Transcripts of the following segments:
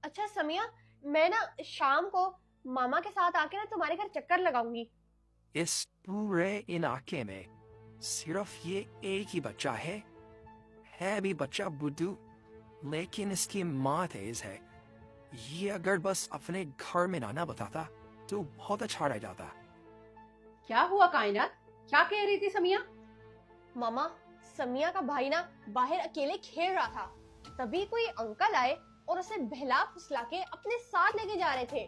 अच्छा समिया, मैं ना शाम को मामा के साथ आके ना तुम्हारे घर चक्कर लगाऊंगी। इस पूरे इलाके में सिर्फ ये एक ही बच्चा है भी बच्चा बुद्धू, लेकिन इसकी माँ तेज है। ये अगर बस अपने घर में ना बताता तो बहुत अच्छा रह जाता। क्या हुआ कायनात? क्या कह रही थी समिया? मामा, समिया का भाई ना बाहर अकेले खेल रहा था, तभी कोई अंकल आए और उसे बहला फुसला के अपने साथ लेके जा रहे थे।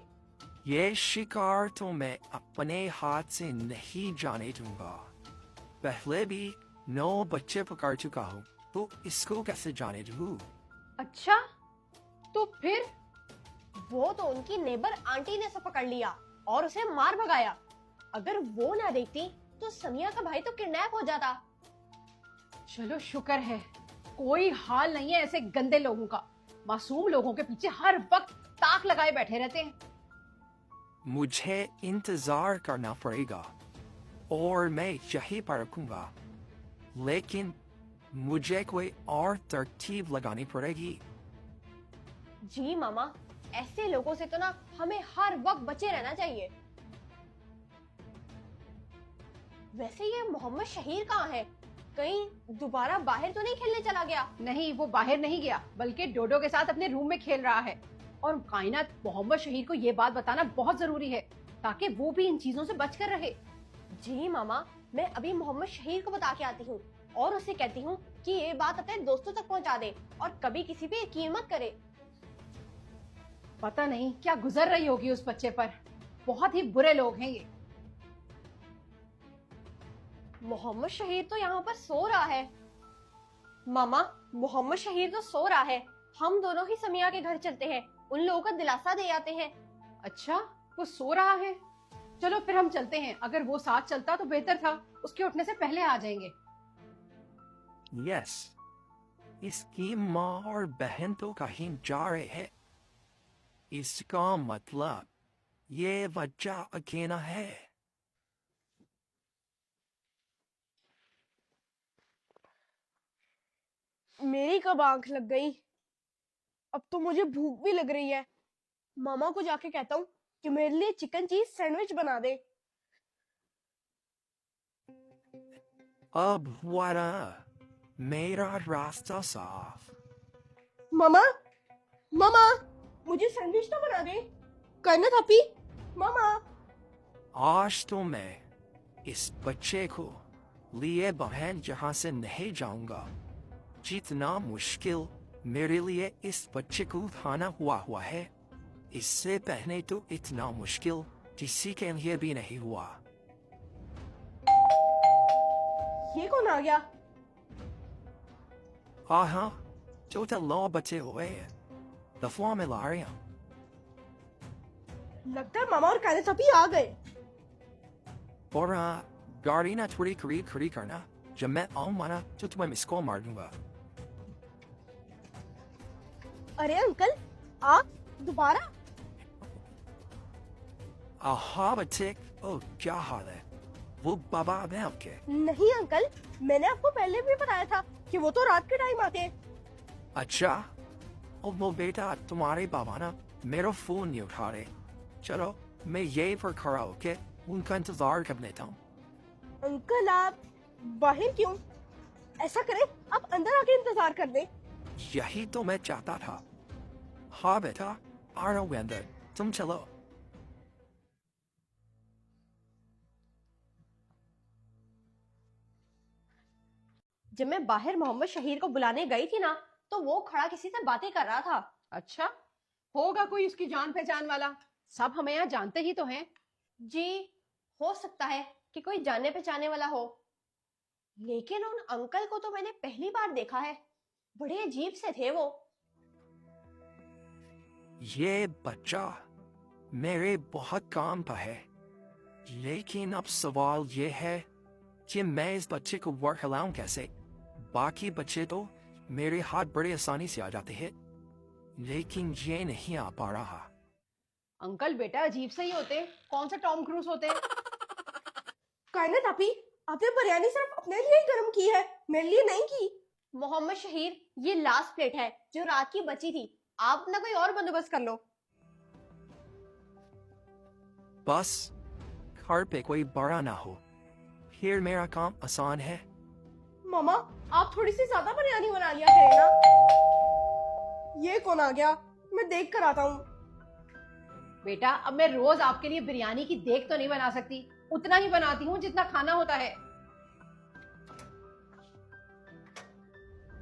ये शिकार तो मैं अपने हाथ से नहीं जाने दूंगा। पहले भी 9 बच्चे पकड़ चुका हूँ, तो इसको कैसे जाने दूँ? अच्छा, तो फिर? वो तो उनकी नेबर आंटी ने उसे पकड़ लिया और उसे मार भगाया। अगर वो ना देखती तो समिया का भाई तो किडनैप हो जाता। चलो शुक्र है, कोई हाल नहीं है ऐसे गंदे लोगों का। मासूम लोगों के पीछे हर वक्त ताक लगाए बैठे रहते हैं। मुझे इंतजार करना पड़ेगा और मैं यहीं पर रुकूंगा, लेकिन मुझे कोई और तरकीब लगानी पड़ेगी। जी मामा, ऐसे लोगों से तो ना हमें हर वक्त बचे रहना चाहिए। वैसे ये मोहम्मद शहीर कहाँ है? कहीं दोबारा बाहर तो नहीं खेलने चला गया? नहीं, वो बाहर नहीं गया, बल्कि डोडो के साथ अपने रूम में खेल रहा है। और कायनात, मोहम्मद शहीर को ये बात बताना बहुत जरूरी है ताकि वो भी इन चीजों से बचकर रहे। जी मामा, मैं अभी मोहम्मद शहीर को बता के आती हूँ और उसे कहती हूँ कि ये बात अपने दोस्तों तक पहुँचा दे और कभी किसी पे यकीन मत करे। पता नहीं क्या गुजर रही होगी उस बच्चे पर। बहुत ही बुरे लोग हैं ये। मोहम्मद शहीर तो यहाँ पर सो रहा है। मामा, मोहम्मद शहीर तो सो रहा है। हम दोनों ही समिया के घर चलते हैं, उन लोगों का दिलासा दे आते हैं। अच्छा, वो सो रहा है? चलो फिर हम चलते हैं। अगर वो साथ चलता तो बेहतर था, उसके उठने से पहले आ जाएंगे। यस, इसकी माँ और बहन तो कहीं जा रहे हैं। इसका मतलब ये बच्चा अकेला है। मेरी कब आंख लग गई। अब तो मुझे भूख भी लग रही है। मामा को जाके कहता हूँ कि मेरे लिए चिकन चीज सैंडविच बना दे। अब वाला मेरा रास्ता साफ। मामा, मामा, मुझे सैंडविच तो बना दे। करना था पी। मामा। आज तो मैं इस बच्चे को लिए बहन जहां से नहीं जाऊंगा। जितना मुश्किल मेरे लिए इस बच्चे को उठाना हुआ है, इससे पहले तो इतना मुश्किल किसी के लिए भी नहीं हुआ। ये कौन आ गया? आहा, जो तलो बचे हुए हैं, दफवा में ला रहे हैं। लगता है मामा और काले सभी आ गए। और गाड़ी ना थोड़ी खड़ी करना। जब मैं आऊंगा तो तुम्हें मिस कॉल मार दूंगा। अरे अंकल, आप दोबारा? आहा बच्चे, ओ क्या हाल है? वो बाबा है आपके? नहीं अंकल, मैंने आपको पहले भी बताया था कि वो तो रात के टाइम आते हैं। अच्छा, और वो बेटा तुम्हारे बाबा ना मेरा फोन नहीं उठा रहे। चलो मैं यहीं पर खड़ा होके उनका इंतजार कर लेता हूँ। अंकल, आप बाहर क्यों? ऐसा करें, आप अंदर आके इंतजार कर लें। यही तो मैं चाहता था। हाँ बेटा, आ रहा हूँ अंदर, तुम चलो। जब मैं बाहर मोहम्मद शहीर को बुलाने गई थी ना, तो वो खड़ा किसी से बातें कर रहा था। अच्छा, होगा कोई उसकी जान पहचान वाला। सब हमें यहाँ जानते ही तो हैं। जी, हो सकता है कि कोई जाने पहचाने वाला हो, लेकिन उन अंकल को तो मैंने पहली बार देखा है। बड़े अजीब से थे वो। ये बच्चा मेरे बहुत काम का है, लेकिन अब सवाल ये है कि मैं इस बच्चे को वर्क हिलाऊं कैसे? बाकी बच्चे तो मेरे हाथ बड़े आसानी से आ जाते हैं, लेकिन ये नहीं आ पा रहा। अंकल बेटा अजीब से ही होते हैं। कौन सा टॉम क्रूज होते हैं? कायनात आपी, आपने बिरयानी सिर्फ अपने लिए ही गर्म की है, मेरे लिए नहीं की। मोहम्मद शहीर, ये लास्ट प्लेट है जो रात की बची थी। आप अपना कोई और बंदोबस्त कर लो। बस घर पे कोई बड़ा ना हो, फिर मेरा काम आसान है। मामा आप थोड़ी सी ज्यादा बिरयानी बना लिया है ना। ये कौन आ गया, मैं देख कर आता हूँ। बेटा अब मैं रोज आपके लिए बिरयानी की देख तो नहीं बना सकती, उतना ही बनाती हूँ जितना खाना होता है।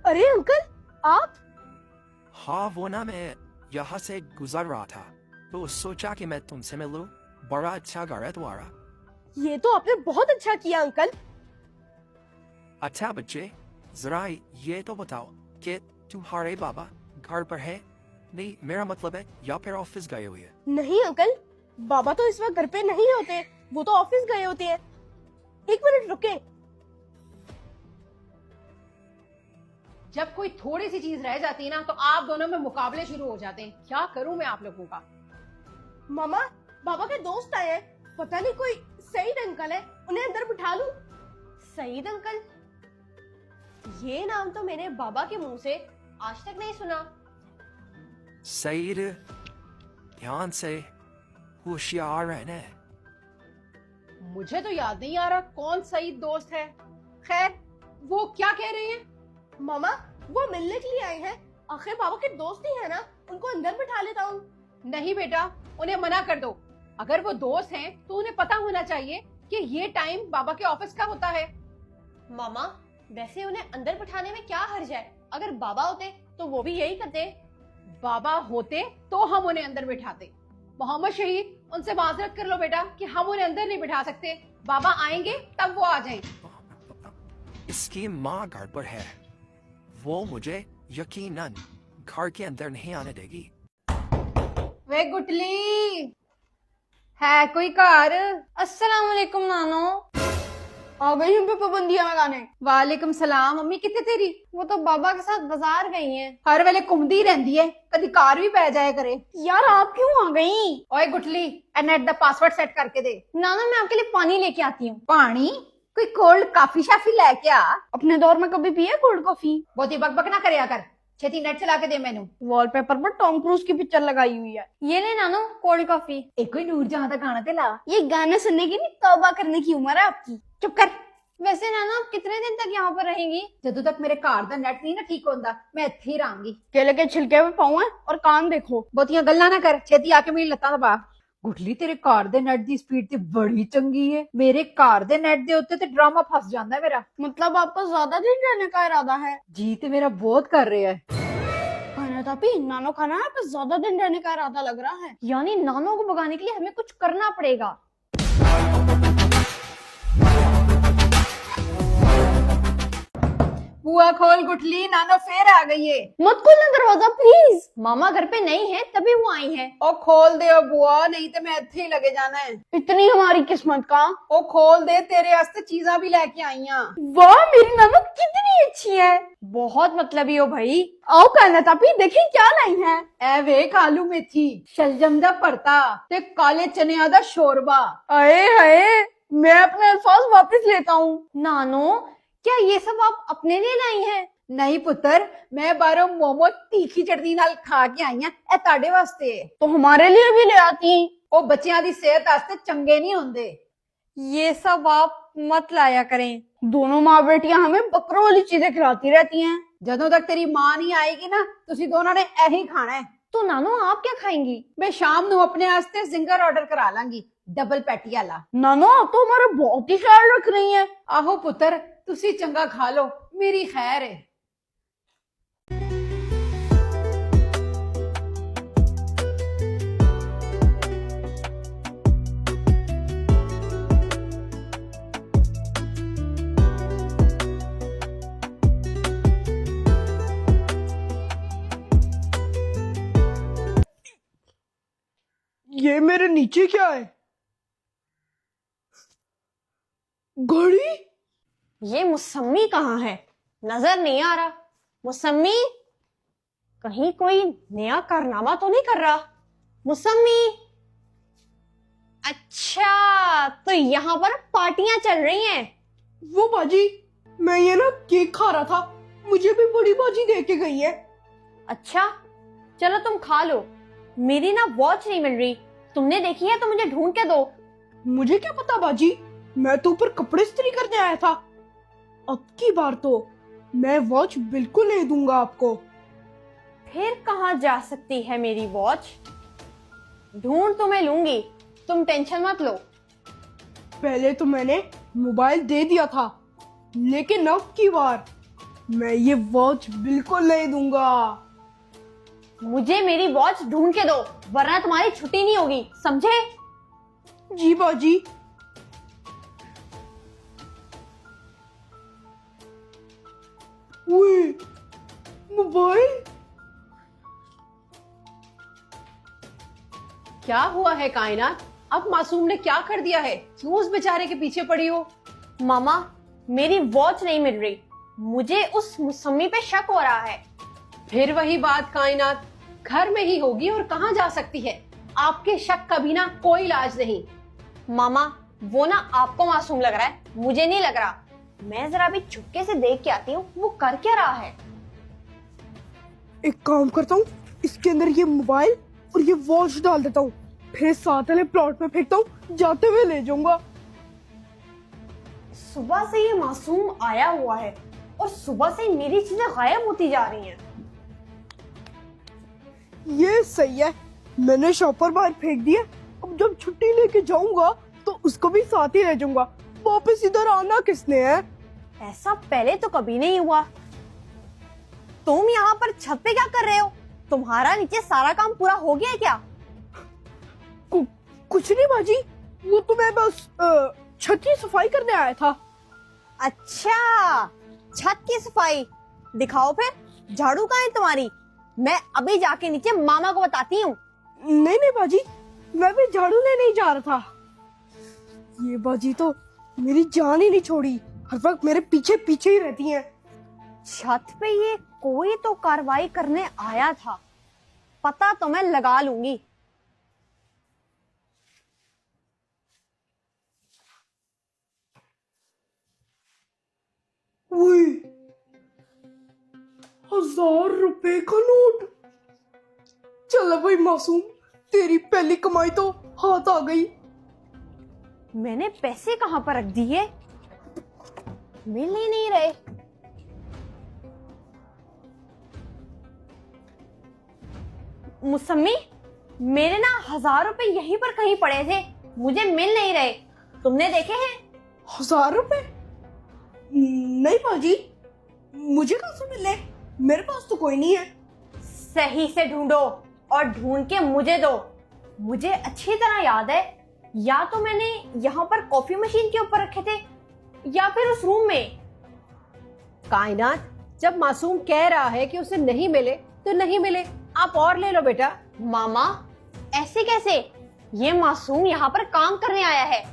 अरे अंकल आप। हाँ वो ना, मैं यहाँ से गुजर रहा था तो सोचा कि मैं तुमसे मिलूं। बड़ा अच्छा घर है तुम्हारा। ये तो आपने बहुत अच्छा किया अंकल। अच्छा बच्चे, जरा ये तो बताओ कि तुम्हारे बाबा घर पर है? नहीं, मेरा मतलब है या फिर ऑफिस गए हुए हैं? नहीं अंकल, बाबा तो इस वक्त घर पे नहीं होते, वो तो ऑफिस गए होते हैं। एक मिनट रुके। जब कोई थोड़ी सी चीज रह जाती है ना तो आप दोनों में मुकाबले शुरू हो जाते हैं। क्या करूं मैं आप लोगों का। मामा बाबा के दोस्त आए हैं, पता नहीं कोई सईद अंकल है, उन्हें अंदर बिठा लूं। सईद अंकल, ये नाम तो मैंने बाबा के मुंह से आज तक नहीं सुना। सईद, ध्यान से, होशियार रहना। मुझे तो याद नहीं आ रहा कौन सही दोस्त है। खैर वो क्या कह रही हैं? मामा वो मिलने के लिए आए हैं, आखिर बाबा के दोस्त ही है ना, उनको अंदर बिठा लेता हूँ। नहीं बेटा, उन्हें मना कर दो। अगर वो दोस्त हैं तो उन्हें पता होना चाहिए कि ये टाइम बाबा के ऑफिस का होता है। मामा वैसे उन्हें अंदर बिठाने में क्या हर्ज है, अगर बाबा होते तो वो भी यही करते। बाबा होते तो हम उन्हें अंदर बिठाते। मोहम्मद शहीद, उनसे माजरत कर लो बेटा कि हम उन्हें अंदर नहीं बिठा सकते। बाबा आएंगे तब वो आ जाएं। इसकी माँ घर पर है, वो मुझे यकीनन घर के अंदर नहीं आने देगी। वे गुटली है कोई घर? अस्सलाम वालेकुम नानो। आ गई हम पे पाबंदियां लगाने। वालेकुम सलाम। मम्मी कितने तेरी? वो तो बाबा के साथ बाजार गई हैं। हर वेले घूमदी रहंदी है, कदी कार भी पै जाया करे। यार आप क्यों आ गई? ओए गुटली, नेट दा पासवर्ड सेट करके दे। नाना मैं आपके लिए पानी लेके आती हूँ। पानी? कोई कोल्ड कॉफी शाफी लेके आ। अपने दौर में कभी पिया कोल्ड कॉफी? बहुत ही बकबक ना करया कर, छेती नेट चला के दे मैनू। वॉलपेपर पर टॉम क्रूज की पिक्चर लगाई हुई है। ये ले नानो कोल्ड कॉफी। एक कोई नूर जहां तक गाना ते ला। ये गाना सुनने की नहीं, तौबा करने की उम्र है आपकी। चुप कर। वैसे नाना आप कितने दिन तक यहाँ पर रहेंगी? जदों तक मेरे घर दा नेट नहीं ना ठीक होंदा, मैं इत्थे ही रहांगी। केले के छिलके पे पाऊं है और कान देखो। बहुतियां गल्लां ना कर, छेती आके मेरी लत्तां दबा। गुटली तेरे कार दे नेट दी स्पीड ते बड़ी चंगी है। मेरे कार दे नेट दे उत्ते ते ड्रामा फस जांदा है मेरा। मतलब आपको ज्यादा दिन रहने का इरादा है? जी ते मेरा बहुत कर रहा है। खाना तापी नानो खाना है, आपको ज्यादा दिन रहने का इरादा लग रहा है। यानी नानो को भगाने के लिए हमें कुछ करना पड़ेगा। बुआ खोल गुटली, नानो फिर आ गई है। मत खोलना दरवाजा प्लीज। मामा घर पे नहीं है तभी वो आई है। ओ खोल दे ओ बुआ, नहीं तो मैं इत्थे ही लगे जाना है। इतनी हमारी किस्मत का। ओ खोल दे, तेरे वास्ते चीजा भी लेके आई हां। वाह मेरी नानो कितनी अच्छी है। बहुत मतलबी हो भाई। आओ कहना तापी, देखी क्या लाई है। ए वे आलू मेथी, शलजम दा भरता ते काले चनिया दा शोरबा। अरे हाय, मैं अपने अल्फाज वापस लेता हूँ। नानो क्या ये सब आप अपने लिए लाई हैं? नहीं पुत्र, मैं बाहरों मोमो तीखी चटनी नाल खा के आई हां, ए ताड़े वास्ते। तो हमारे लिए भी ले आती। ओ बच्चियां दी सेहत वास्ते चंगे नहीं होंदे। ये सब आप मत लाया करें। दोनों माँ बेटियां हमें बकरों वाली चीजें खिलाती रहती हैं। जदों तक तेरी माँ नहीं आएगी ना, तुसी दोनों ने यही खाना है। तो नानो आप क्या खाएंगी? मैं शाम नू अपने वास्ते जिंगर ऑर्डर करा लांगी, डबल पैटी वाला। नानो आप तो हमारा बहुत ही ख्याल रख रही हैं। आहो पुत्र, तुसी चंगा खा लो, मेरी खैर है। ये मेरे नीचे क्या है? घड़ी? ये मुसम्मी कहाँ है? नजर नहीं आ रहा। मुसम्मी, कहीं कोई नया कारनामा तो नहीं कर रहा? मुसम्मी। अच्छा तो यहाँ पर पार्टियां चल रही हैं। वो बाजी, मैं ये ना केक खा रहा था, मुझे भी बड़ी बाजी दे के गई है। अच्छा चलो तुम खा लो। मेरी ना वॉच नहीं मिल रही, तुमने देखी है तो मुझे ढूंढ के दो। मुझे क्या पता बाजी, मैं तो ऊपर कपड़े इस्त्री करने आया था। अब की बार तो मैं वॉच बिल्कुल नहीं दूंगा आपको। फिर कहाँ जा सकती है मेरी वॉच? ढूंढ तुम्हें लूंगी, तुम टेंशन मत लो। पहले तो मैंने मोबाइल दे दिया था, लेकिन अब की बार मैं ये वॉच बिल्कुल नहीं दूंगा। मुझे मेरी वॉच ढूंढ के दो, वरना तुम्हारी छुट्टी नहीं होगी, समझे? जी बाजी। ओए, मोबाइल। क्या हुआ है कायनात? अब मासूम ने क्या कर दिया है? क्यों उस बेचारे के पीछे पड़ी हो? मामा, मेरी वॉच नहीं मिल रही, मुझे उस मुसम्मी पे शक हो रहा है। फिर वही बात कायनात, घर में ही होगी और कहाँ जा सकती है? आपके शक का भी ना कोई इलाज नहीं। मामा, वो ना आपको मासूम लग रहा है, मुझे नहीं लग रहा। मैं जरा भी चुपके से देख के आती हूँ वो कर क्या रहा है। एक काम करता हूँ, इसके अंदर ये मोबाइल और ये वॉच डाल देता हूँ, फिर साथ वाले प्लॉट में फेंकता हूँ, जाते हुए ले जाऊंगा। सुबह से ये मासूम आया हुआ है और सुबह से मेरी चीजें गायब होती जा रही हैं। ये सही है, मैंने शॉपर बाहर फेंक दिया। अब जब छुट्टी लेके जाऊंगा तो उसको भी साथ ही ले जाऊंगा। वापस इधर आना किसने है? ऐसा पहले तो कभी नहीं हुआ। तुम यहाँ पर छत पे क्या कर रहे हो? तुम्हारा नीचे सारा काम पूरा हो गया है क्या? कुछ नहीं बाजी, वो तो मैं बस छत की सफाई करने आया था। अच्छा, छत की सफाई। दिखाओ फिर, झाड़ू कहाँ है तुम्हारी? मैं अभी जाके नीचे मामा को बताती हूँ। नहीं नहीं बाजी, मैं भी झाड़ू लेने ही जा रहा था। ये बाजी तो मेरी जान ही नहीं छोड़ी, हर वक्त मेरे पीछे पीछे ही रहती हैं। छत पे ये कोई तो कार्रवाई करने आया था, पता तो मैं लगा लूंगी। ओए, 1000 रुपए का नोट। चल भाई मासूम, तेरी पहली कमाई तो हाथ आ गई। मैंने पैसे कहाँ पर रख दिए? मिल ही नहीं रहे। मुसम्मी, मेरे ना 1000 रुपए यहीं पर कहीं पड़े थे, मुझे मिल नहीं रहे। तुमने देखे हैं? 1000 रुपए? नहीं बाजी, मुझे कहाँ से मिले? मेरे पास तो कोई नहीं है। सही से ढूंढो और ढूंढ के मुझे दो। मुझे अच्छी तरह याद है, या तो मैंने यहाँ पर कॉफी मशीन के ऊपर रखे थे या फिर उस रूम में। कायनात, जब मासूम कह रहा है कि उसे नहीं मिले तो नहीं मिले, आप और ले लो बेटा। मामा, ऐसे कैसे? ये मासूम यहाँ पर काम करने आया है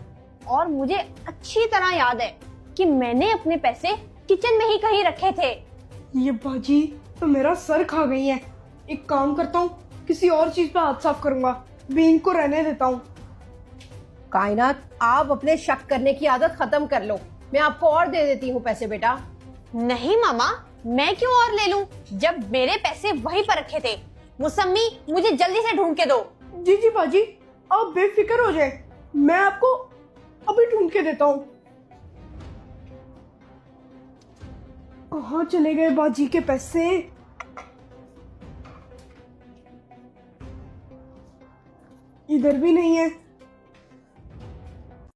और मुझे अच्छी तरह याद है कि मैंने अपने पैसे किचन में ही कहीं रखे थे। ये बाजी तो मेरा सर खा गई है। एक काम करता हूँ, किसी और चीज पे हाथ साफ करूंगा, बीन को रहने देता हूँ। कायनात, आप अपने शक करने की आदत खत्म कर लो, मैं आपको और दे देती हूँ पैसे बेटा। नहीं मामा, मैं क्यों और ले लूं जब मेरे पैसे वहीं पर रखे थे। मुसम्मी, मुझे जल्दी से ढूंढ के दो। जी जी बाजी, आप बेफिक्र हो जाए, मैं आपको अभी ढूंढ के देता हूँ। कहाँ चले गए बाजी के पैसे? इधर भी नहीं है।